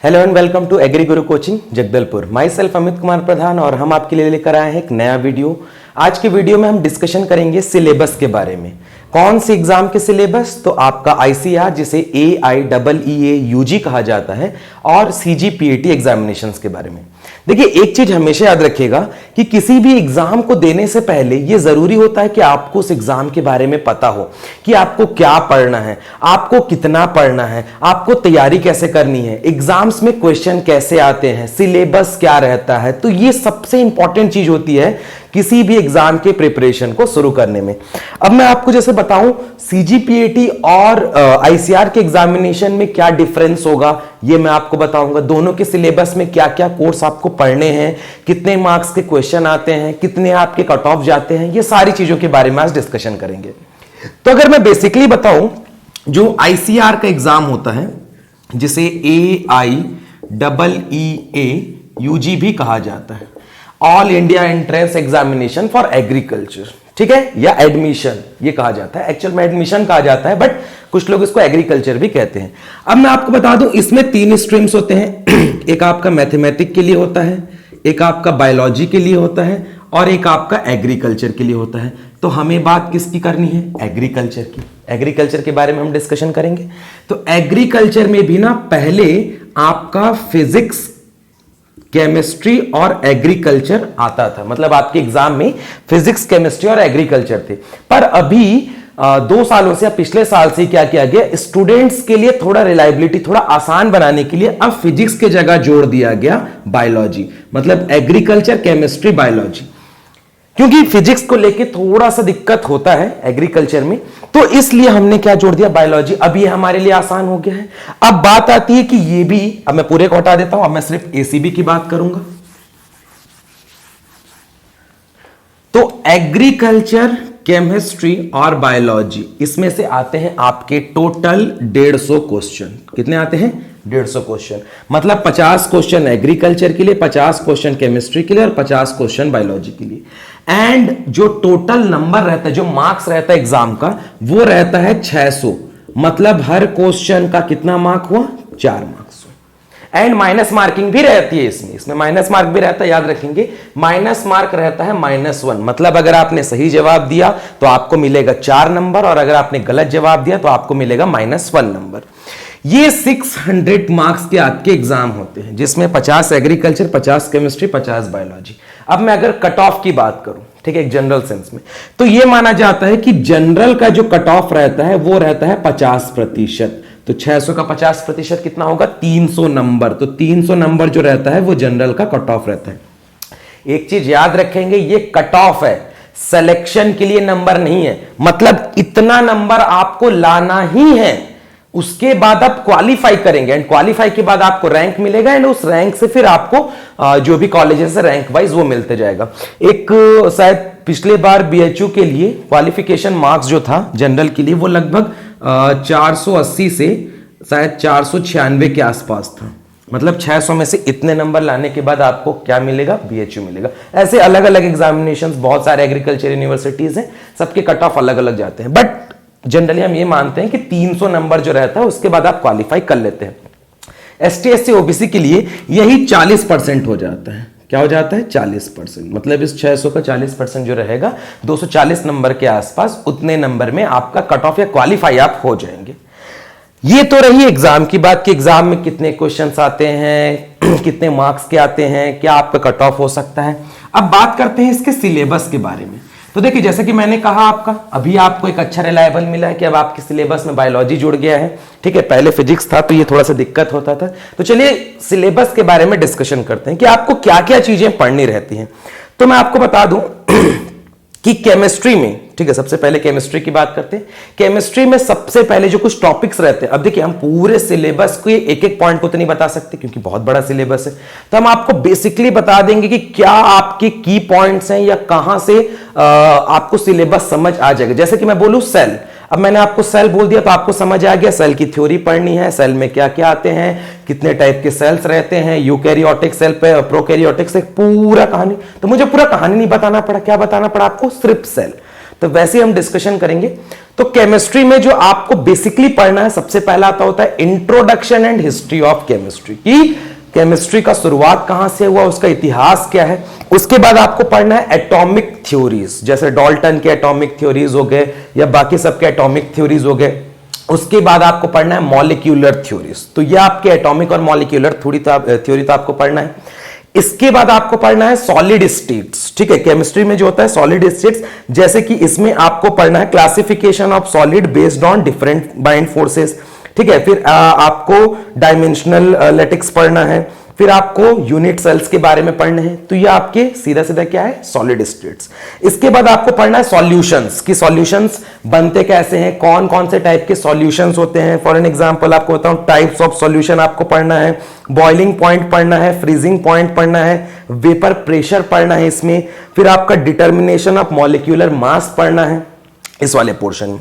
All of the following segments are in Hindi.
Hello and welcome to agri Guru coaching Jagdalpur. Myself Amit Kumar Pradhan और हम आपके लिए लेकर आए हैं एक नया वीडियो। आज के वीडियो में हम डिस्कशन करेंगे सिलेबस के बारे में। कौन सी एग्जाम के सिलेबस? तो आपका आईसीआर जिसे AIEEE UG कहा जाता है और CGPAT एग्जामिनेशंस के बारे में। देखिए, एक चीज हमेशा याद रखिएगा कि किसी भी एग्जाम को देने से पहले यह जरूरी होता है कि आपको उस एग्जाम के बारे में पता हो कि आपको क्या पढ़ना है, आपको कितना पढ़ना है, आपको तैयारी कैसे करनी है, एग्जाम्स में क्वेश्चन कैसे आते हैं, सिलेबस क्या रहता है। तो ये सबसे इंपॉर्टेंट चीज होती है किसी भी एग्जाम के प्रिपरेशन को शुरू करने में। अब मैं आपको जैसे बताऊं CGPAT और ICAR के एग्जामिनेशन में क्या डिफरेंस होगा, ये मैं आपको बताऊंगा। दोनों के सिलेबस में क्या क्या कोर्स आपको पढ़ने हैं, कितने मार्क्स के क्वेश्चन आते हैं, कितने आपके कट ऑफ जाते हैं, ये सारी चीजों के बारे में आज डिस्कशन करेंगे। तो अगर मैं बेसिकली बताऊं, जो ICAR का एग्जाम होता है जिसे AIEEE UG भी कहा जाता है, all India entrance examination for agriculture, ठीक है, या एडमिशन ये कहा जाता है। एक्चुअल में एडमिशन कहा जाता है, बट कुछ लोग इसको एग्रीकल्चर भी कहते हैं। अब मैं आपको बता दूं, इसमें 3 स्ट्रीम्स होते हैं। एक आपका मैथमेटिक्स के लिए होता है, एक आपका बायोलॉजी के लिए होता है और एक आपका एग्रीकल्चर के लिए होता है। तो हमें बात किसकी करनी है? एग्रीकल्चर की। एग्रीकल्चर के बारे में हम डिस्कशन करेंगे। तो एग्रीकल्चर में भी ना पहले आपका फिजिक्स, केमिस्ट्री और एग्रीकल्चर आता था। मतलब आपके एग्जाम में फिजिक्स, केमिस्ट्री और एग्रीकल्चर थे। पर अभी 2 सालों से या पिछले साल से क्या किया गया, स्टूडेंट्स के लिए थोड़ा रिलायबिलिटी, थोड़ा आसान बनाने के लिए अब फिजिक्स के जगह जोड़ दिया गया बायोलॉजी। मतलब एग्रीकल्चर, केमिस्ट्री, बायोलॉजी। क्योंकि फिजिक्स को लेके थोड़ा सा दिक्कत होता है एग्रीकल्चर में, तो इसलिए हमने क्या जोड़ दिया, बायोलॉजी। अब ये हमारे लिए आसान हो गया है। अब बात आती है कि ये भी, अब मैं पूरे को हटा देता हूं, अब मैं सिर्फ ACB की बात करूंगा। तो एग्रीकल्चर, केमिस्ट्री और बायोलॉजी, इसमें से आते हैं आपके टोटल 150 क्वेश्चन। कितने आते हैं? 150 क्वेश्चन। मतलब 50 क्वेश्चन एग्रीकल्चर के लिए, 50 क्वेश्चन केमिस्ट्री के लिए और 50 क्वेश्चन बायोलॉजी के लिए। एंड जो टोटल नंबर रहता है, जो मार्क्स रहता है एग्जाम का, वो रहता है 600। मतलब हर क्वेश्चन का कितना मार्क हुआ? 4 मार्क्स। एंड माइनस मार्किंग भी रहती है इसमें माइनस मार्क भी रहता है, याद रखेंगे। माइनस मार्क रहता है -1। मतलब अगर आपने सही जवाब दिया तो आपको मिलेगा 4 नंबर और अगर आपने गलत जवाब दिया तो आपको मिलेगा -1 नंबर। ये 600 मार्क्स के आपके एग्जाम होते हैं, जिसमें 50 एग्रीकल्चर, 50 केमिस्ट्री, 50 बायोलॉजी। अब मैं अगर कट ऑफ की बात करूं, ठीक है, एक जनरल सेंस में, तो यह माना जाता है कि जनरल का जो कट ऑफ रहता है वो रहता है 50%। तो 600 का 50% कितना होगा? 300 नंबर। तो 300 नंबर जो रहता है वो जनरल का कट ऑफ रहता है। एक चीज याद रखेंगे, ये कट ऑफ है, सिलेक्शन के लिए नंबर नहीं है। मतलब इतना नंबर आपको लाना ही है, उसके बाद आप क्वालिफाई करेंगे एंड क्वालिफाई के बाद आपको रैंक मिलेगा एंड उस रैंक से फिर आपको जो भी कॉलेजेस है रैंक वाइज वो मिलते जाएगा। एक शायद पिछले बार BHU के लिए क्वालिफिकेशन मार्क्स जो था जनरल के लिए, वो लगभग 480 से शायद 496 के आसपास था। मतलब 600 में से इतने नंबर लाने के बाद आपको क्या मिलेगा? BHU मिलेगा। ऐसे अलग अलग एग्जामिनेशंस, बहुत सारे एग्रीकल्चर यूनिवर्सिटीज हैं, सबके कट ऑफ अलग अलग जाते हैं। बट जनरली हम ये मानते हैं कि 300 नंबर जो रहता है उसके बाद आप क्वालिफाई कर लेते हैं। ST SC OBC के लिए यही 40% हो जाता है। क्या हो जाता है? 40%। मतलब इस 600 का 40% जो रहेगा 240 नंबर के आसपास, उतने नंबर में आपका कट ऑफ या क्वालिफाई आप हो जाएंगे। ये तो रही एग्जाम की बात कि एग्जाम में कितने क्वेश्चंस आते हैं, कितने मार्क्स के आते हैं, क्या आपका कट ऑफ हो सकता है। अब बात करते हैं इसके सिलेबस के बारे में। तो देखिए, जैसे कि मैंने कहा, आपका अभी आपको एक अच्छा रिलायबल मिला है कि अब आपके सिलेबस में बायोलॉजी जुड़ गया है, ठीक है। पहले फिजिक्स था तो ये थोड़ा सा दिक्कत होता था। तो चलिए सिलेबस के बारे में डिस्कशन करते हैं कि आपको क्या क्या चीजें पढ़नी रहती हैं। तो मैं आपको बता दूं कि केमिस्ट्री में, ठीक है, सबसे पहले केमिस्ट्री की बात करते हैं। केमिस्ट्री में सबसे पहले जो कुछ टॉपिक्स रहते हैं, अब देखिए हम पूरे सिलेबस को एक एक पॉइंट को तो नहीं बता सकते क्योंकि बहुत बड़ा सिलेबस है, तो हम आपको बेसिकली बता देंगे कि क्या आपके की पॉइंट्स हैं या कहां से आपको सिलेबस समझ आ जाएगा। जैसे कि मैं बोलूं सेल, अब मैंने आपको सेल बोल दिया तो आपको समझ आ गया सेल की थ्योरी पढ़नी है, सेल में क्या क्या आते हैं, कितने टाइप के सेल्स रहते हैं, यूकैरियोटिक सेल पे, प्रोकैरियोटिक से पूरा कहानी। तो मुझे पूरा कहानी नहीं बताना पड़ा, क्या बताना पड़ा आपको? सिर्फ सेल। तो वैसे हम डिस्कशन करेंगे। तो केमिस्ट्री में जो आपको बेसिकली पढ़ना है, सबसे पहला आता होता है introduction and history of chemistry, की केमिस्ट्री का शुरुआत कहां से हुआ, उसका इतिहास क्या है। उसके बाद आपको पढ़ना है एटॉमिक थ्योरीज, जैसे डाल्टन के एटॉमिक थ्योरीज हो गए या बाकी सबके एटॉमिक थ्योरीज हो गए। उसके बाद आपको पढ़ना है मॉलिक्यूलर थ्योरीज, तो ये आपके एटॉमिक और मॉलिक्यूलर थ्योरी तो आपको पढ़ना है। इसके बाद आपको पढ़ना है सॉलिड स्टेट्स, ठीक है, केमिस्ट्री में जो होता है सॉलिड स्टेट्स, जैसे कि इसमें आपको पढ़ना है classification of solid based on different bind forces, ठीक है। फिर आपको डायमेंशनल लेटिक्स पढ़ना है, फिर आपको यूनिट सेल्स के बारे में पढ़ने हैं। तो ये आपके सीधा सीधा क्या है, सॉलिड स्टेट्स। इसके बाद आपको पढ़ना है सॉल्यूशंस, कि सॉल्यूशंस बनते कैसे हैं, कौन कौन से टाइप के सॉल्यूशंस होते हैं। फॉर एन एग्जांपल आपको बताऊं, टाइप्स ऑफ सॉल्यूशन आपको पढ़ना है, बॉइलिंग पॉइंट पढ़ना है, फ्रीजिंग पॉइंट पढ़ना है, वेपर प्रेशर पढ़ना है इसमें। फिर आपका डिटर्मिनेशन ऑफ मॉलिक्यूलर मास पढ़ना है इस वाले पोर्शन में।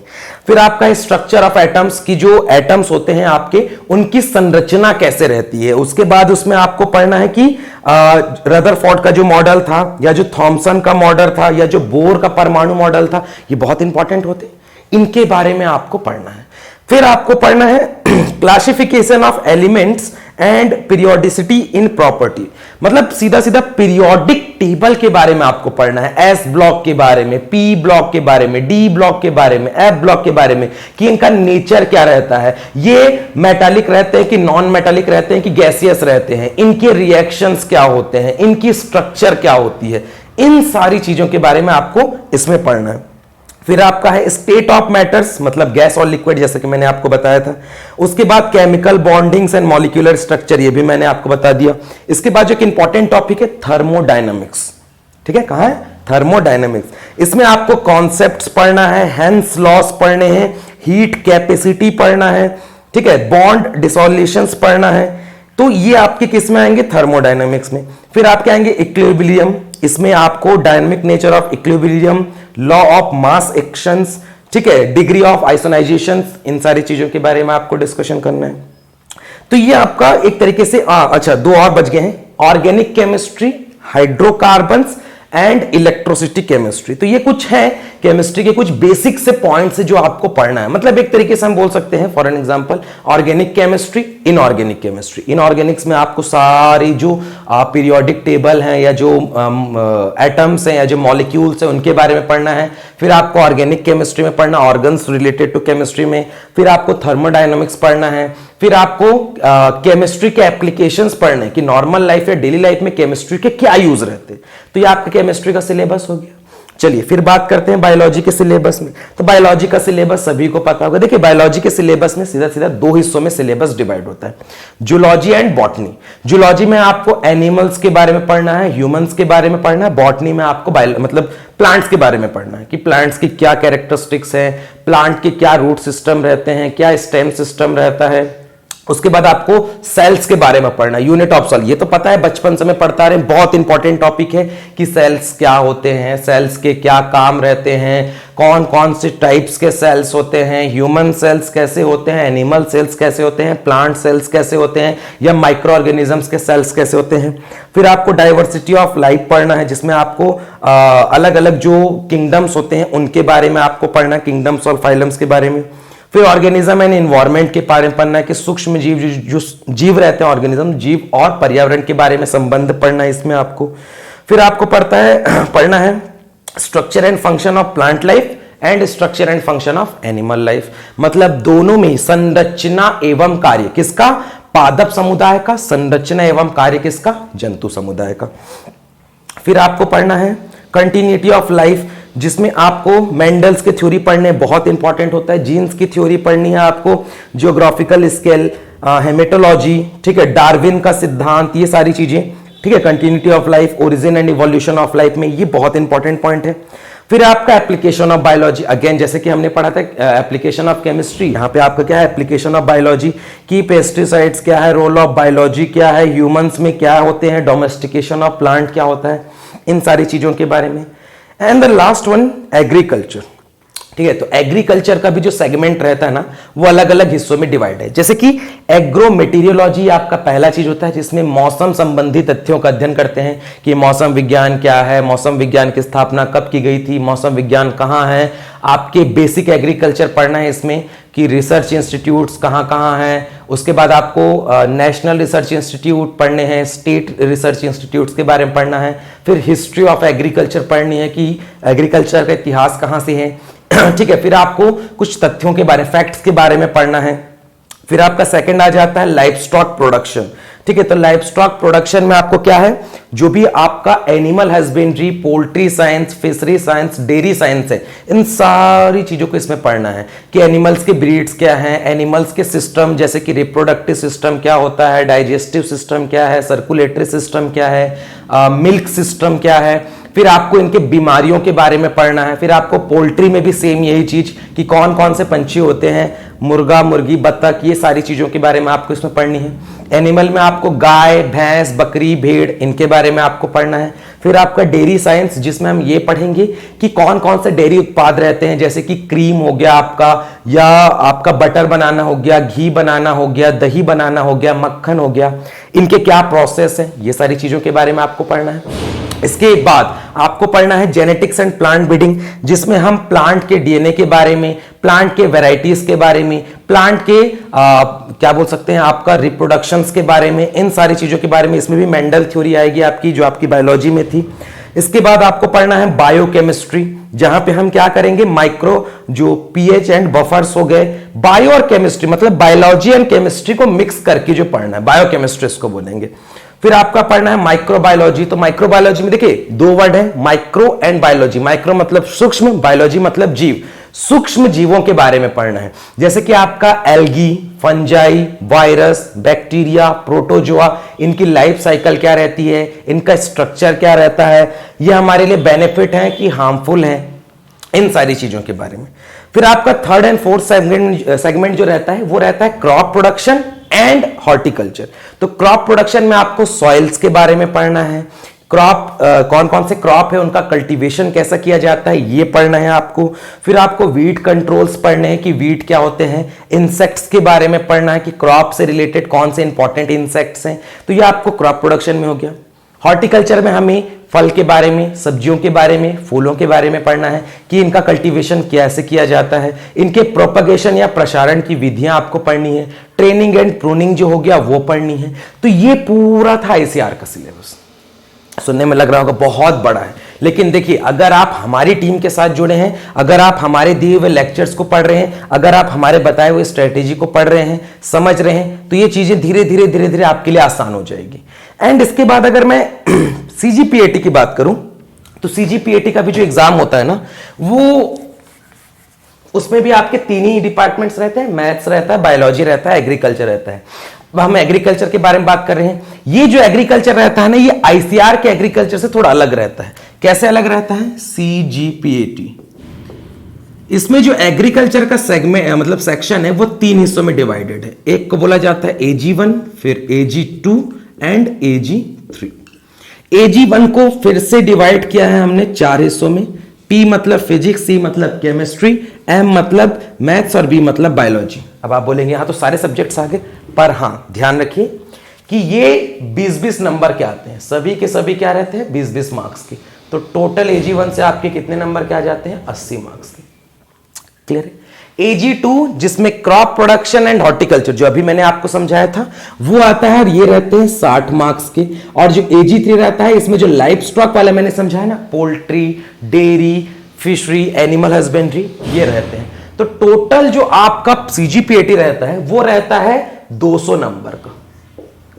फिर आपका स्ट्रक्चर ऑफ एटम्स, की जो एटम्स होते हैं आपके, उनकी संरचना कैसे रहती है। उसके बाद उसमें आपको पढ़ना है कि रदरफोर्ड का जो मॉडल था, या जो थॉमसन का मॉडल था, या जो बोर का परमाणु मॉडल था, ये बहुत इंपॉर्टेंट होते हैं, इनके बारे में आपको पढ़ना है। फिर आपको पढ़ना है classification of elements and periodicity in property, मतलब सीधा सीधा पीरियोडिक टेबल के बारे में आपको पढ़ना है, एस ब्लॉक के बारे में, पी ब्लॉक के बारे में, डी ब्लॉक के बारे में, एफ ब्लॉक के बारे में, कि इनका नेचर क्या रहता है, ये मेटालिक रहते हैं कि नॉन मेटालिक रहते हैं कि गैसियस रहते हैं, इनके रिएक्शंस क्या होते हैं, इनकी स्ट्रक्चर क्या होती है, इन सारी चीजों के बारे में आपको इसमें पढ़ना है। फिर आपका है स्टेट ऑफ मैटर्स, मतलब गैस और लिक्विड, जैसे कि मैंने आपको बताया था। उसके बाद chemical bondings and molecular structure, ये भी मैंने आपको बता दिया। इसके बाद जो एक इंपॉर्टेंट टॉपिक है थर्मोडायनामिक्स, ठीक है, कहां है, थर्मोडायनामिक्स। इसमें आपको कॉन्सेप्ट्स पढ़ना है, हेंस लॉस पढ़ने हैं, हीट कैपेसिटी पढ़ना है, ठीक है, बॉन्ड डिसोल्यूशंस पढ़ना है। तो ये आपके किस में आएंगे, थर्मोडायनामिक्स में। फिर आपके आएंगे इक्विलिब्रियम, इसमें आपको dynamic nature of equilibrium, law of mass actions, ठीक है, डिग्री ऑफ आइसोनाइजेशन, इन सारी चीजों के बारे में आपको डिस्कशन करना है। तो ये आपका एक तरीके से अच्छा, दो और बच गए हैं, organic chemistry, hydrocarbons and electricity chemistry. तो ये कुछ है केमिस्ट्री के कुछ बेसिक से पॉइंट्स जो आपको पढ़ना है, मतलब एक तरीके से हम बोल सकते हैं for an example organic chemistry, inorganic chemistry. Inorganics में आपको सारी जो पीरियोडिक टेबल हैं, या जो एटम्स हैं, या जो मॉलिक्यूल्स हैं, उनके बारे में पढ़ना है। फिर आपको ऑर्गेनिक केमिस्ट्री में पढ़ना ऑर्गन्स रिलेटेड टू केमिस्ट्री में। फिर आपको थर्मोडायनामिक्स पढ़ना है। फिर आपको केमिस्ट्री के एप्लीकेशंस पढ़ने, कि नॉर्मल लाइफ या डेली लाइफ में केमिस्ट्री के क्या यूज रहते हैं। तो ये आपका केमिस्ट्री का सिलेबस हो गया। चलिए फिर बात करते हैं बायोलॉजी के सिलेबस में। तो बायोलॉजी का सिलेबस सभी को पता होगा। देखिए बायोलॉजी के सिलेबस में सीधा सीधा दो हिस्सों में सिलेबस डिवाइड होता है, जूलॉजी एंड बॉटनी। जूलॉजी में आपको एनिमल्स के बारे में पढ़ना है, ह्यूमंस के बारे में पढ़ना है। बॉटनी में आपको मतलब प्लांट्स के बारे में पढ़ना है, कि प्लांट्स की क्या कैरेक्टरिस्टिक्स है, प्लांट के क्या रूट सिस्टम रहते हैं, क्या स्टेम सिस्टम रहता है। उसके बाद आपको सेल्स के बारे में पढ़ना, यूनिट ऑफ सेल। ये तो पता है, बचपन से मैं पढ़ता रहे, बहुत इंपॉर्टेंट टॉपिक है कि सेल्स क्या होते हैं, सेल्स के क्या काम रहते हैं, कौन कौन से टाइप्स के सेल्स होते हैं, ह्यूमन सेल्स कैसे होते हैं, एनिमल सेल्स कैसे होते हैं, प्लांट सेल्स कैसे होते हैं, या माइक्रो ऑर्गेनिजम्स के सेल्स कैसे होते हैं। फिर आपको डाइवर्सिटी ऑफ लाइफ पढ़ना है, जिसमें आपको अलग अलग जो किंगडम्स होते हैं उनके बारे में आपको पढ़ना है, किंगडम्स और फाइलम्स के बारे में। फिर ऑर्गेनिज्म एंड एनवायरनमेंट के बारे में पढ़ना है, कि सूक्ष्म जीव जो जीव रहते हैं, ऑर्गेनिज्म जीव और पर्यावरण के बारे में संबंध पढ़ना है इसमें आपको। फिर आपको पढ़ना है structure and function of plant life and structure and function of animal life, मतलब दोनों में संरचना एवं कार्य किसका, पादप समुदाय का, संरचना एवं कार्य किसका, जंतु समुदाय का। फिर आपको पढ़ना है कंटिन्यूटी ऑफ लाइफ, जिसमें आपको मेंडल्स के थ्योरी पढ़ने बहुत इंपॉर्टेंट होता है, जीन्स की थ्योरी पढ़नी है आपको, जियोग्राफिकल स्केल, हेमेटोलॉजी, ठीक है, डार्विन का सिद्धांत, ये सारी चीजें, ठीक है। Continuity of life, origin and evolution of life में ये बहुत इंपॉर्टेंट पॉइंट है। फिर आपका एप्लीकेशन ऑफ बायोलॉजी, अगेन जैसे कि हमने पढ़ा था एप्लीकेशन ऑफ केमिस्ट्री, यहां पे आपका क्या है, एप्लीकेशन ऑफ बायोलॉजी, की पेस्टिसाइड्स क्या है, रोल ऑफ बायोलॉजी क्या है, ह्यूमंस में क्या होते हैं, डोमेस्टिकेशन ऑफ प्लांट क्या होता है, इन सारी चीजों के बारे में। And the last one agriculture. ठीक है। तो एग्रीकल्चर का भी जो सेगमेंट रहता है ना, वो अलग अलग हिस्सों में डिवाइड है। जैसे कि एग्रो मेटीरियोलॉजी आपका पहला चीज होता है, जिसमें मौसम संबंधी तथ्यों का अध्ययन करते हैं कि मौसम विज्ञान क्या है, मौसम विज्ञान की स्थापना कब की गई थी, मौसम विज्ञान कहाँ है। आपके बेसिक एग्रीकल्चर पढ़ना है इसमें कि रिसर्च इंस्टीट्यूट्स कहाँ कहाँ हैं। उसके बाद आपको नेशनल रिसर्च इंस्टीट्यूट पढ़ने हैं, स्टेट रिसर्च इंस्टीट्यूट्स के बारे में पढ़ना है। फिर हिस्ट्री ऑफ एग्रीकल्चर पढ़नी है कि एग्रीकल्चर का इतिहास कहाँ से है। ठीक है। फिर आपको कुछ तथ्यों के बारे, फैक्ट्स के बारे में पढ़ना है। फिर आपका सेकंड आ जाता है लाइफ स्टॉक प्रोडक्शन। ठीक है। तो लाइफ स्टॉक प्रोडक्शन में आपको क्या है, जो भी आपका animal husbandry, poultry science, fishery science, dairy science है, इन सारी चीजों को इसमें पढ़ना है कि एनिमल्स के ब्रीड्स क्या हैं, एनिमल्स के सिस्टम जैसे कि रिप्रोडक्टिव सिस्टम क्या होता है, डाइजेस्टिव सिस्टम क्या है, सर्कुलेटरी सिस्टम क्या है, मिल्क सिस्टम क्या है। फिर आपको इनके बीमारियों के बारे में पढ़ना है। फिर आपको पोल्ट्री में भी सेम यही चीज कि कौन कौन से पंछी होते हैं, मुर्गा, मुर्गी, बत्तख, ये सारी चीजों के बारे में आपको इसमें पढ़नी है। एनिमल में आपको गाय, भैंस, बकरी, भेड़, इनके बारे में आपको पढ़ना है। फिर आपका डेयरी साइंस, जिसमें हम ये पढ़ेंगे कि कौन कौन से डेयरी उत्पाद रहते हैं, जैसे कि क्रीम हो गया आपका, या आपका बटर बनाना हो गया, घी बनाना हो गया, दही बनाना हो गया, मक्खन हो गया, इनके क्या प्रोसेस है, ये सारी चीजों के बारे में आपको पढ़ना है। इसके बाद आपको पढ़ना है जेनेटिक्स एंड प्लांट ब्रीडिंग, जिसमें हम प्लांट के डीएनए के बारे में, प्लांट के वैरायटीज के बारे में, प्लांट के क्या बोल सकते हैं आपका रिप्रोडक्शंस के बारे में, इन सारी चीजों के बारे में। इसमें भी मेंडल थ्योरी आएगी आपकी, जो आपकी बायोलॉजी में थी। इसके बाद आपको पढ़ना है बायोकेमिस्ट्री, जहां पे हम क्या करेंगे, माइक्रो जो पीएच एंड बफर्स हो गए, बायो और केमिस्ट्री मतलब बायोलॉजी एंड केमिस्ट्री को मिक्स करके जो पढ़ना है, बायोकेमिस्ट्री इसको बोलेंगे। फिर आपका पढ़ना है माइक्रोबायोलॉजी। तो माइक्रोबायोलॉजी में देखिए दो वर्ड है, माइक्रो एंड बायोलॉजी। माइक्रो मतलब सूक्ष्म, बायोलॉजी मतलब जीव। सूक्ष्म जीवों के बारे में पढ़ना है, जैसे कि आपका algae, fungi, virus, bacteria, protozoa, इनकी लाइफ साइकिल क्या रहती है, इनका स्ट्रक्चर क्या रहता है, ये हमारे लिए बेनिफिट है कि हार्मफुल है, इन सारी चीजों के बारे में। फिर आपका थर्ड एंड फोर्थ सेगमेंट जो रहता है, वो रहता है क्रॉप प्रोडक्शन एंड हॉर्टिकल्चर। तो क्रॉप प्रोडक्शन में आपको सॉइल्स के बारे में पढ़ना है, क्रॉप कौन कौन से क्रॉप है, उनका कल्टीवेशन कैसा किया जाता है, ये पढ़ना है आपको। फिर आपको वीट कंट्रोल्स पढ़ने हैं कि वीट क्या होते हैं। इंसेक्ट्स के बारे में पढ़ना है कि क्रॉप से रिलेटेड कौन से इंपॉर्टेंट इंसेक्ट्स हैं। तो ये आपको क्रॉप प्रोडक्शन में हो गया। हॉर्टिकल्चर में हमें फल के बारे में, सब्जियों के बारे में, फूलों के बारे में पढ़ना है कि इनका कल्टीवेशन कैसे किया जाता है, इनके प्रोपगेशन या प्रसारण की विधियां आपको पढ़नी है। ट्रेनिंग एंड प्रूनिंग जो हो गया वो पढ़नी है। तो ये पूरा था आईसीआर का सिलेबस। सुनने में लग रहा होगा बहुत बड़ा है, लेकिन देखिए अगर आप हमारी टीम के साथ जुड़े हैं, अगर आप हमारे दिए हुए लेक्चर्स को पढ़ रहे हैं, अगर आप हमारे बताए हुए स्ट्रेटेजी को पढ़ रहे हैं, समझ रहे हैं, तो ये चीजें धीरे धीरे आपके लिए आसान हो जाएगी। एंड इसके बाद अगर मैं सीजीपीएटी की बात करूं, तो सीजीपीएटी का भी जो एग्जाम होता है ना, वो उसमें भी आपके तीन ही डिपार्टमेंट्स रहते हैं, मैथ्स रहता है, बायोलॉजी रहता है, एग्रीकल्चर रहता है। अब हम एग्रीकल्चर के बारे में बात कर रहे हैं। ये जो एग्रीकल्चर रहता है ना, ये आईसीआर के एग्रीकल्चर से थोड़ा अलग रहता है। कैसे अलग रहता है? सीजीपीएटी, इसमें जो एग्रीकल्चर का सेगमेंट मतलब सेक्शन है, वो तीन हिस्सों में डिवाइडेड है। एक को बोला जाता है AG1, फिर AG2 एंड AG3। AG1 को फिर से डिवाइड किया है हमने चार हिस्सों में। P मतलब फिजिक्स, C मतलब केमिस्ट्री, M मतलब मैथ्स और B मतलब बायोलॉजी। अब आप बोलेंगे हाँ तो सारे सब्जेक्ट्स आ गए, पर हाँ ध्यान रखिए कि ये 20-20 नंबर के आते हैं, सभी के सभी क्या रहते हैं 20-20 मार्क्स के। तो टोटल AG1 से आपके कितने नंबर के आ जाते हैं? 80 मार्क्स के। क्लियर है? AG2 जिसमें क्रॉप प्रोडक्शन एंड हॉर्टिकल्चर, जो अभी मैंने आपको समझाया था, वो आता है और ये रहते हैं 60 मार्क्स के। और जो AG3 रहता है, इसमें जो लाइफ स्टॉक वाला मैंने समझाया ना, poultry, dairy, fishery, animal husbandry, ये रहते हैं। तो टोटल जो आपका सीजीपीएटी रहता है, वो रहता है 200 नंबर का।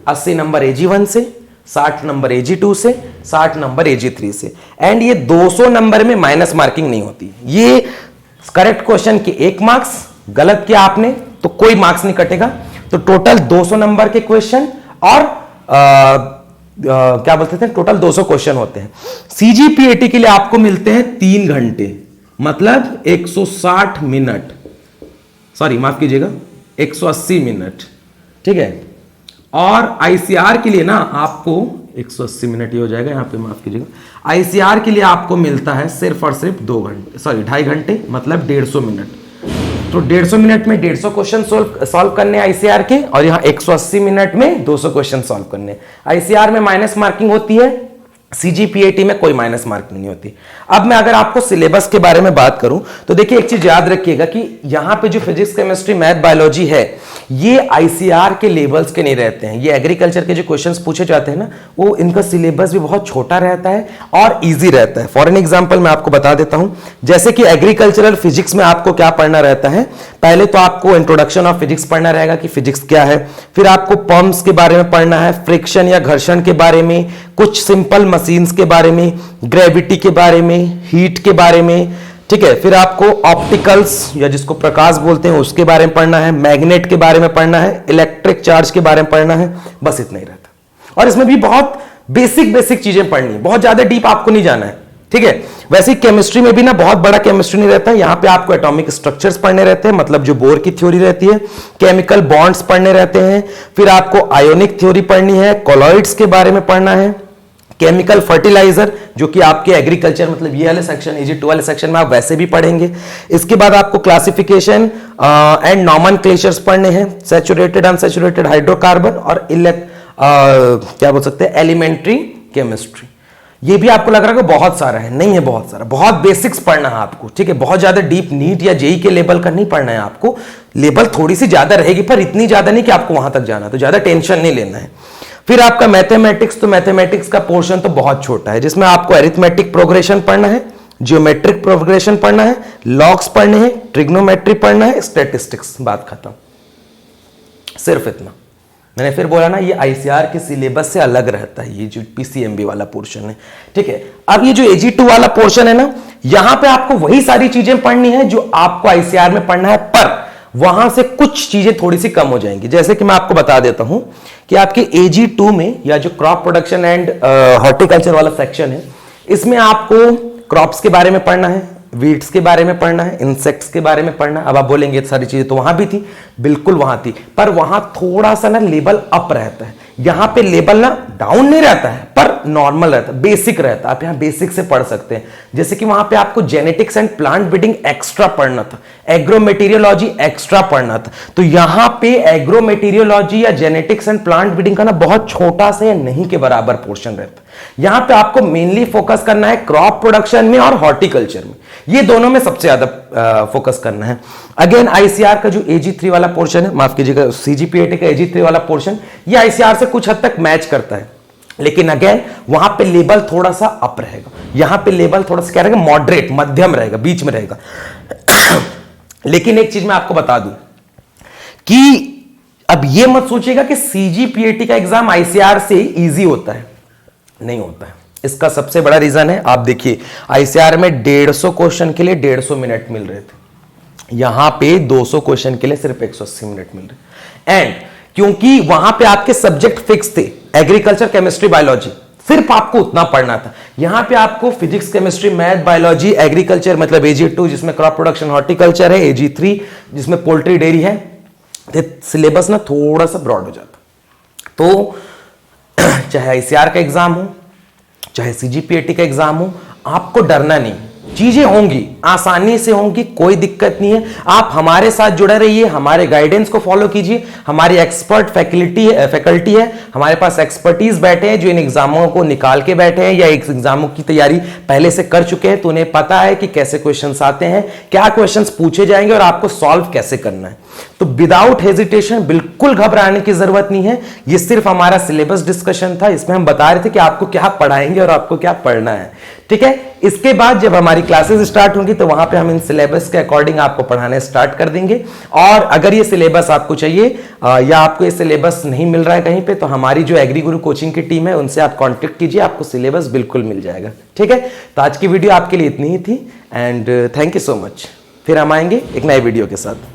80 नंबर AG1 से, 60 नंबर AG2 से, 60 नंबर AG3 से। एंड ये 200 नंबर में माइनस मार्किंग नहीं होती। ये करेक्ट क्वेश्चन के 1 मार्क्स, गलत किया आपने तो कोई मार्क्स नहीं कटेगा। तो टोटल 200 नंबर के क्वेश्चन और क्या बोलते थे, टोटल 200 क्वेश्चन होते हैं। सीजीपीएटी के लिए आपको मिलते हैं 3 घंटे, मतलब 160 मिनट, सॉरी माफ कीजिएगा 180 मिनट, ठीक है। और आईसीआर के लिए ना आपको 180 मिनट ये हो जाएगा, यहाँ पे माफ कीजिएगा। आईसीआर के लिए आपको मिलता है सिर्फ और सिर्फ 2 घंटे, सॉरी 2.5 घंटे, मतलब 150 मिनट। तो 150 मिनट में 150 क्वेश्चन सॉल्व करने आईसीआर के, और यहाँ 180 मिनट में 200 क्वेश्चन सॉल्व करने। आईसीआर में माइनस मार्किंग होती है, सीजीपीएटी में कोई माइनस मार्किंग नहीं होती। अब मैं अगर आपको सिलेबस के बारे में बात करूं तो देखिए एक चीज याद रखिएगा कि यहां पे जो फिजिक्स, केमिस्ट्री, मैथ, बायोलॉजी है ये आईसीआर के लेवल्स के नहीं रहते हैं। ये एग्रीकल्चर के जो क्वेश्चंस पूछे जाते हैं ना, वो इनका सिलेबस भी बहुत छोटा रहता है और इजी रहता है। फॉर एन एग्जांपल मैं आपको बता देता हूं, जैसे कि एग्रीकल्चरल फिजिक्स में आपको क्या पढ़ना रहता है, पहले तो आपको इंट्रोडक्शन ऑफ फिजिक्स पढ़ना रहेगा कि फिजिक्स क्या है, फिर आपको पंप्स के बारे में पढ़ना है, फ्रिक्शन या घर्षण के बारे में, कुछ सिंपल मशीन्स के बारे में, ग्रेविटी के बारे में, हीट के बारे में, ठीक है। फिर आपको ऑप्टिकल्स या जिसको प्रकाश बोलते हैं उसके बारे में पढ़ना है, मैग्नेट के बारे में पढ़ना है, इलेक्ट्रिक चार्ज के बारे में पढ़ना है, बस इतना ही रहता। और इसमें भी बहुत बेसिक चीजें पढ़नी है, बहुत ज्यादा डीप आपको नहीं जाना है, ठीक है। वैसे केमिस्ट्री में भी ना बहुत बड़ा केमिस्ट्री नहीं रहता है, यहां पे आपको एटॉमिक स्ट्रक्चर्स पढ़ने रहते हैं, मतलब जो बोर की थ्योरी रहती है, केमिकल बॉन्ड्स पढ़ने रहते हैं, फिर आपको आयोनिक थ्योरी पढ़नी है, कॉलॉइड्स के बारे में पढ़ना है, केमिकल फर्टिलाइजर जो कि आपके एग्रीकल्चर मतलब ये वाले सेक्शन, AG2 वाले सेक्शन में आप वैसे भी पढ़ेंगे। इसके बाद आपको क्लासिफिकेशन एंड नॉमेनक्लेचर्स पढ़ने हैं, सैचुरेटेड, अनसैचुरेटेड हाइड्रोकार्बन और क्या बोल सकते हैं एलिमेंट्री केमिस्ट्री। ये भी आपको लग रहा है कि बहुत सारा है, नहीं है बहुत सारा, बहुत बेसिक्स पढ़ना है आपको, ठीक है। बहुत ज्यादा डीप नीट या जेई के लेवल का नहीं पढ़ना है आपको, लेवल थोड़ी सी ज्यादा रहेगी पर इतनी ज्यादा नहीं कि आपको वहां तक जाना, तो ज्यादा टेंशन नहीं लेना है। फिर आपका मैथमेटिक्स, तो मैथमेटिक्स का पोर्शन तो बहुत छोटा है, जिसमें आपको अरिथमेटिक प्रोग्रेशन पढ़ना है, जियोमेट्रिक प्रोग्रेशन पढ़ना है, लॉग्स पढ़ने हैं, ट्रिग्नोमेट्री पढ़ना है, स्टैटिस्टिक्स, बात खत्म, सिर्फ इतना। मैंने फिर बोला ना ये आईसीआर के सिलेबस से अलग रहता है, ये जो पीसीएमबी वाला पोर्शन है, ठीक है। अब ये जो AG2 वाला पोर्शन है ना, यहां पे आपको वही सारी चीजें पढ़नी है जो आपको आईसीआर में पढ़ना है, पर वहां से कुछ चीजें थोड़ी सी कम हो जाएंगी। जैसे कि मैं आपको बता देता हूं कि आपके AG2 में या जो क्रॉप प्रोडक्शन एंड हॉर्टिकल्चर वाला सेक्शन है, इसमें आपको क्रॉप्स के बारे में पढ़ना है, वीड्स के बारे में पढ़ना है, इंसेक्ट्स के बारे में पढ़ना है। अब आप बोलेंगे ये सारी चीजें तो वहां भी थी, बिल्कुल वहां थी, पर वहां थोड़ा सा ना लेवल अप रहता है, यहां पे लेवल ना डाउन नहीं रहता है पर नॉर्मल रहता है, बेसिक रहता है। आप यहां बेसिक से पढ़ सकते हैं, जैसे कि वहां पे आपको genetics and plant breeding extra पढ़ना था, एग्रोमेटीरियोलॉजी एक्स्ट्रा पढ़ना था, तो यहां पे एग्रोमेटीरियोलॉजी या जेनेटिक्स एंड प्लांट ब्रीडिंग का ना बहुत छोटा सा या नहीं के बराबर पोर्शन रहता है। यहां पे आपको मेनली फोकस करना है क्रॉप प्रोडक्शन में और हॉर्टिकल्चर में, ये दोनों में सबसे ज्यादा फोकस करना है। अगेन आईसीआर का जो AG3 वाला पोर्शन है, माफ कीजिएगा सीजीपीएटी का AG3 वाला पोर्शन, ये आईसीआर से कुछ हद तक मैच करता है, लेकिन अगेन वहां पे लेवल थोड़ा सा अप रहेगा, यहां पे लेवल थोड़ा सा क्या रहेगा, मॉडरेट, मध्यम रहेगा, बीच में रहेगा। लेकिन एक चीज मैं आपको बता दूं कि अब ये मत सोचिएगा कि सीजीपीएटी का एग्जाम आईसीआर से इजी होता है, नहीं होता है। इसका सबसे बड़ा रीजन है, आप देखिए आईसीआर में 150 क्वेश्चन के लिए 150 मिनट मिल रहे थे, यहां पे 200 क्वेश्चन के लिए सिर्फ 180 मिनट मिल रहे। एंड क्योंकि वहां पे आपके सब्जेक्ट फिक्स थे, एग्रीकल्चर, केमिस्ट्री, बायोलॉजी, सिर्फ आपको उतना पढ़ना था। यहां पे आपको physics, chemistry, math, biology, agriculture मतलब AG2 जिसमें क्रॉप प्रोडक्शन हॉर्टिकल्चर है, AG3 जिसमें पोल्ट्री डेयरी है, सिलेबस ना थोड़ा सा ब्रॉड हो जाता। तो चाहे आईसीआर का एग्जाम हो, चाहे सीजीपीएटी का एग्जाम हो, आपको डरना नहीं, चीजें होंगी, आसानी से होंगी, कोई दिक्कत नहीं है। आप हमारे साथ जुड़े रहिए, हमारे गाइडेंस को फॉलो कीजिए, हमारी एक्सपर्ट फैकल्टी है, हमारे पास एक्सपर्टीज बैठे हैं जो इन एग्जामों को निकाल के बैठे हैं या एक एग्जामों की तैयारी पहले से कर चुके हैं, तो उन्हें पता है कि कैसे क्वेश्चंस आते हैं, क्या क्वेश्चंस पूछे जाएंगे और आपको सॉल्व कैसे करना है। तो विदाउट हेजिटेशन, बिल्कुल घबराने की जरूरत नहीं है। ये सिर्फ हमारा सिलेबस डिस्कशन था, इसमें हम बता रहे थे कि आपको क्या पढ़ाएंगे और आपको क्या पढ़ना है, ठीक है। इसके बाद जब हमारी क्लासेस स्टार्ट होंगी तो वहां पे हम इन सिलेबस के अकॉर्डिंग आपको पढ़ाने स्टार्ट कर देंगे। और अगर ये सिलेबस आपको चाहिए या आपको ये सिलेबस नहीं मिल रहा है कहीं पे, तो हमारी जो एग्री गुरु कोचिंग की टीम है उनसे आप कांटेक्ट कीजिए, आपको सिलेबस बिल्कुल मिल जाएगा, ठीक है। तो आज की वीडियो आपके लिए इतनी ही थी and thank you so much. फिर हम आएंगे एक नए वीडियो के साथ।